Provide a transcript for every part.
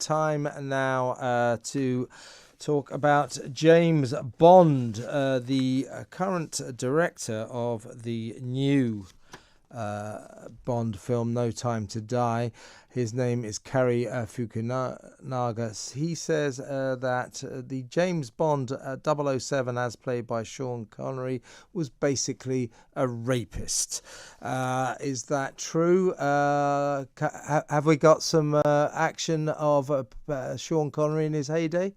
time now to talk about James Bond, the current director of the new Bond film, No Time to Die. His name is Cary Fukunaga. He says that the James Bond 007, as played by Sean Connery, was basically a rapist. Is that true? Have we got some action of Sean Connery in his heyday?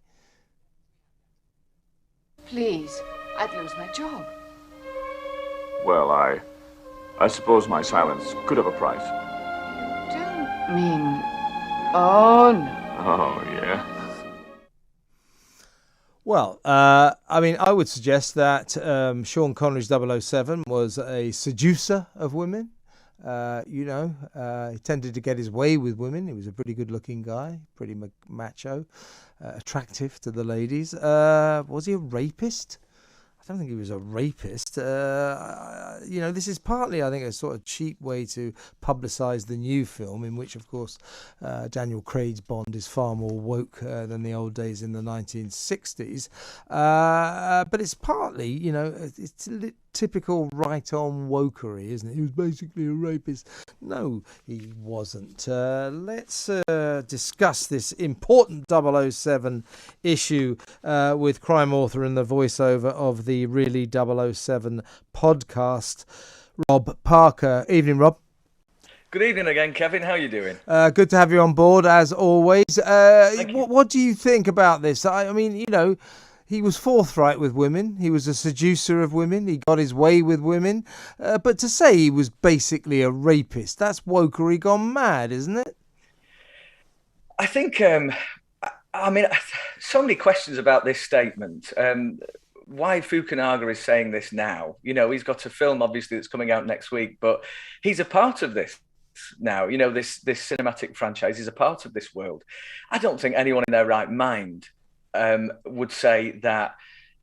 Please, I'd lose my job. Well, I suppose my silence could have a price. You don't mean... Oh, no. Oh, yeah? Well, I mean, I would suggest that Sean Connery's 007 was a seducer of women. He tended to get his way with women. He was a pretty good-looking guy, pretty macho, attractive to the ladies. Was he a rapist? I don't think he was a rapist. This is partly, I think, a sort of cheap way to publicise the new film, in which, of course, Daniel Craig's Bond is far more woke than the old days in the 1960s. But it's partly, it's typical right-on wokery, isn't it? He was basically a rapist. No, he wasn't. Let's discuss this important 007 issue with crime author and the voiceover of the Really 007 podcast, Rob Parker. Evening, Rob. Good evening again, Kevin. How are you doing? Good to have you on board, as always. What do you think about this? I mean, he was forthright with women. He was a seducer of women. He got his way with women. But to say he was basically a rapist, that's wokery gone mad, isn't it? I think, so many questions about this statement. Why Fukunaga is saying this now. He's got a film, obviously, that's coming out next week, but he's a part of this now. This cinematic franchise is a part of this world. I don't think anyone in their right mind would say that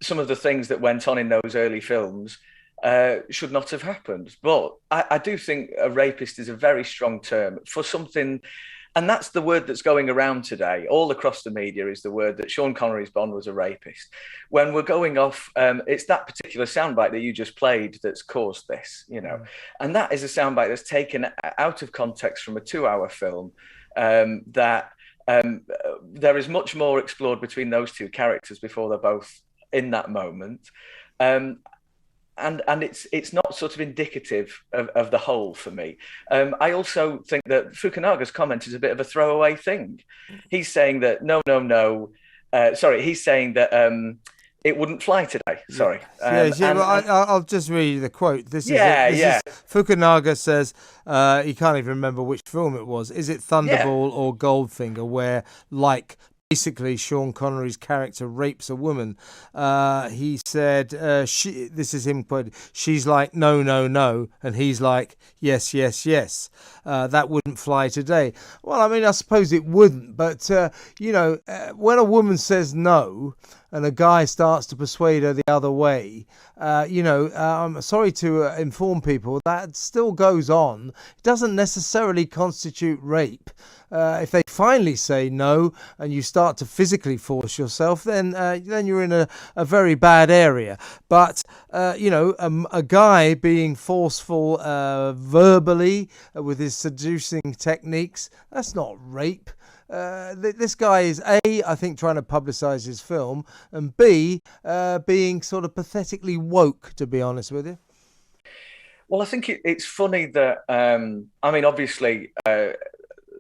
some of the things that went on in those early films should not have happened. But I do think a rapist is a very strong term for something, and that's the word that's going around today. All across the media is the word that Sean Connery's Bond was a rapist. When we're going off, it's that particular soundbite that you just played that's caused this, And that is a soundbite that's taken out of context from a 2-hour film that... there is much more explored between those two characters before they're both in that moment. And it's not sort of indicative of the whole for me. I also think that Fukunaga's comment is a bit of a throwaway thing. He's saying that, he's saying that it wouldn't fly today. Sorry. I'll just read you the quote. This is Fukunaga says he can't even remember which film it was. Is it Thunderball or Goldfinger, where, basically, Sean Connery's character rapes a woman? He said, this is him quoted, she's like, no, no, no. And he's like, yes, yes, yes. That wouldn't fly today. Well, I mean, I suppose it wouldn't. But, when a woman says no and a guy starts to persuade her the other way, I'm sorry to inform people, that still goes on. It doesn't necessarily constitute rape. If they finally say no and you start to physically force yourself, then you're in a very bad area. But, a guy being forceful verbally with his seducing techniques, that's not rape. This guy is A, I think, trying to publicise his film, and B, being sort of pathetically woke, to be honest with you. Well, I think it's funny that, obviously...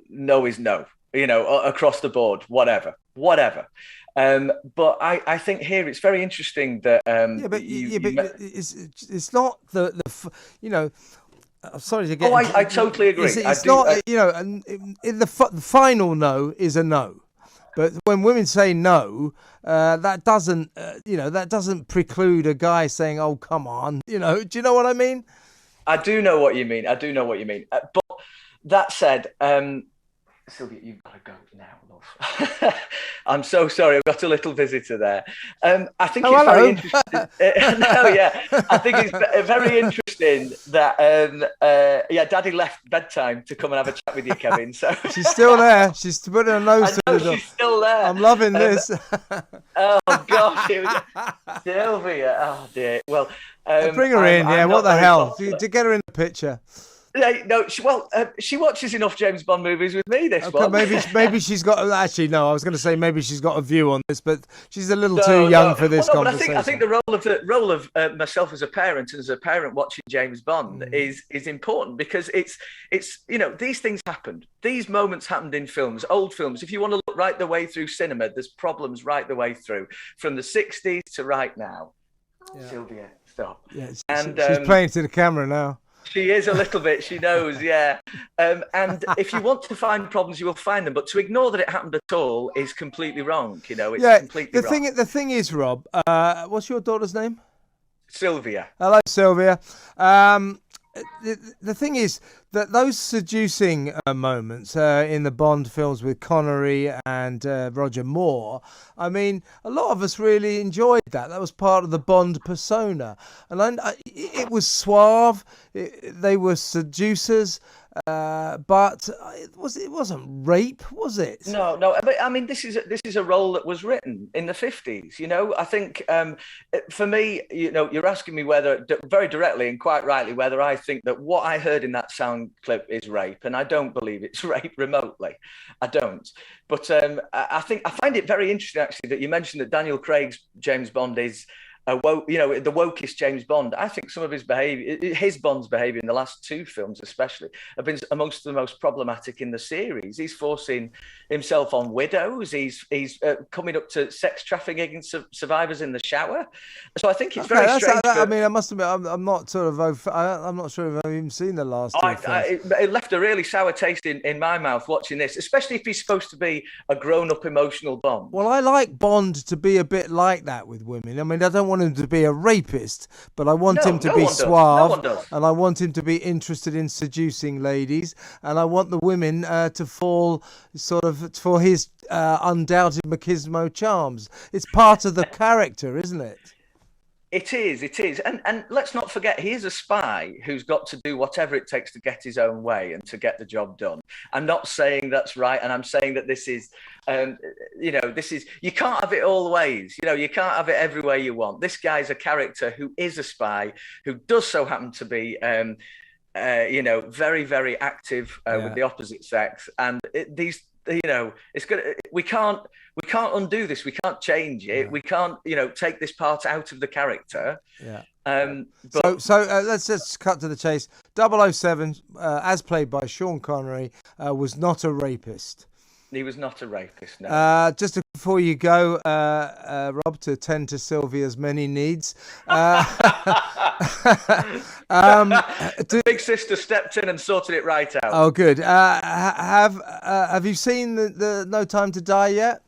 no is no, across the board, whatever. But I think here it's very interesting that... it's not I'm sorry to get... Oh, I totally agree. It's not, the final no is a no. But when women say no, that doesn't preclude a guy saying, oh, come on. Do you know what I mean? I do know what you mean. But that said... Sylvia, you've got to go now, love. I'm so sorry. I've got a little visitor there. I think it's very interesting. I think it's very interesting that Daddy left bedtime to come and have a chat with you, Kevin. So she's still there. She's putting her nose to the door. She's still there. I'm loving this. Oh gosh, Sylvia. Oh dear. Well, bring her in. Yeah, what the hell? To get her in the picture. No, she watches enough James Bond movies with me. This one. Maybe she's got. Actually, no. I was going to say maybe she's got a view on this, but she's a little too young for this conversation. But I think the role of myself as a parent and as a parent watching James Bond is important, because it's these things happened. These moments happened in films, old films. If you want to look right the way through cinema, there's problems right the way through, from the 60s to right now. Yeah. Sylvia, stop. Yeah, she's playing to the camera now. She is a little bit, she knows, yeah. And if you want to find problems, you will find them. But to ignore that it happened at all is completely wrong, It's completely wrong. The thing is, Rob, what's your daughter's name? Sylvia. Hello, Sylvia. The thing is that those seducing moments in the Bond films with Connery and Roger Moore, I mean, a lot of us really enjoyed that. That was part of the Bond persona. And it was suave. They were seducers. But it wasn't rape, was it? No. But I mean, this is a role that was written in the 50s. I think for me, you're asking me whether, very directly and quite rightly, whether I think that what I heard in that sound clip is rape, and I don't believe it's rape remotely. I don't. But I find it very interesting actually that you mentioned that Daniel Craig's James Bond is the wokest James Bond. I think some of his Bond's behaviour in the last two films especially, have been amongst the most problematic in the series. He's forcing himself on widows. He's coming up to sex trafficking survivors in the shower. So I think it's very strange. I mean, I must admit, I'm not I'm not sure if I've even seen the last two films. It left a really sour taste in my mouth watching this, especially if he's supposed to be a grown-up emotional Bond. Well, I like Bond to be a bit like that with women. I mean, I don't want him to be a rapist, but I want him to be suave, and I want him to be interested in seducing ladies, and I want the women to fall sort of for his undoubted machismo charms. It's part of the character, isn't it? It is. And let's not forget, he is a spy who's got to do whatever it takes to get his own way and to get the job done. I'm not saying that's right. And I'm saying that this is, you can't have it all ways. You can't have it every way you want. This guy's a character who is a spy, who does so happen to be, very, very active with the opposite sex. And it's good. We can't undo this. We can't change it. We can't, take this part out of the character. Yeah. So let's just cut to the chase. 007, as played by Sean Connery, was not a rapist. He was not a rapist, no. Just before you go, Rob, to tend to Sylvia's many needs. Big sister stepped in and sorted it right out. Oh, good. Have you seen the No Time to Die yet?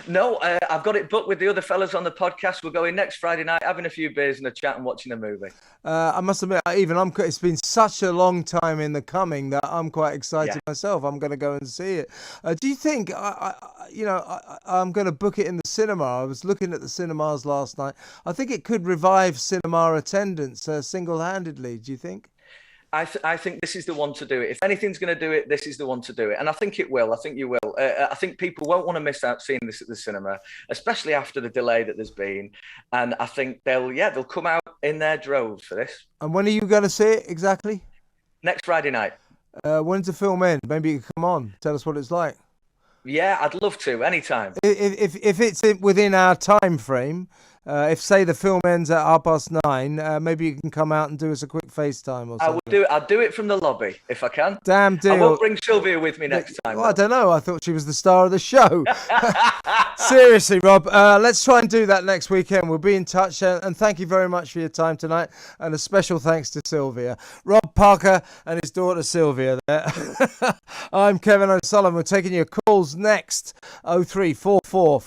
No, I've got it booked with the other fellas on the podcast. We're going next Friday night, having a few beers and a chat and watching a movie. I must admit, it's been such a long time in the coming that I'm quite excited myself. I'm going to go and see it. Do you think, I'm going to book it in the cinema? I was looking at the cinemas last night. I think it could revive cinema attendance single-handedly. Do you think? I think this is the one to do it. If anything's going to do it, this is the one to do it. And I think it will. I think you will. I think people won't want to miss out seeing this at the cinema, especially after the delay that there's been. And I think they'll come out in their droves for this. And when are you going to see it exactly? Next Friday night. When's the film end? Maybe you can come on. Tell us what it's like. Yeah, I'd love to. Anytime. If it's within our time frame, if say the film ends at 9:30, maybe you can come out and do us a quick FaceTime or something. I'll do it from the lobby if I can. Damn deal. I won't bring Sylvia with me next time. Well, I don't know. I thought she was the star of the show. Seriously, Rob. Let's try and do that next weekend. We'll be in touch. And thank you very much for your time tonight. And a special thanks to Sylvia. Rob Parker and his daughter Sylvia there. I'm Kevin O'Sullivan. We're taking your calls next. 0344